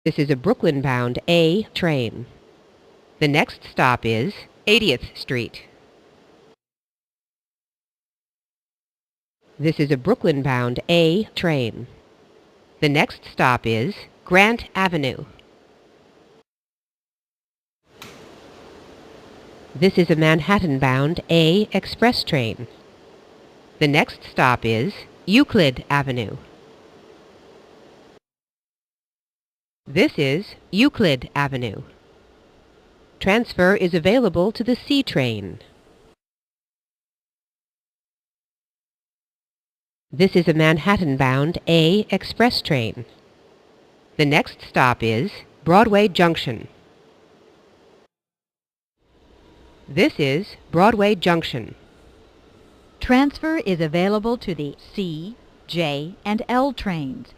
This is a Brooklyn-bound A train. The next stop is 80th Street. This is a Brooklyn-bound A train. The next stop is Grant Avenue. This is a Manhattan-bound A express train. The next stop is Euclid Avenue. This is Euclid Avenue. Transfer is available to the C train. This is a Manhattan-bound A express train. The next stop is Broadway Junction. This is Broadway Junction. Transfer is available to the C, J, and L trains.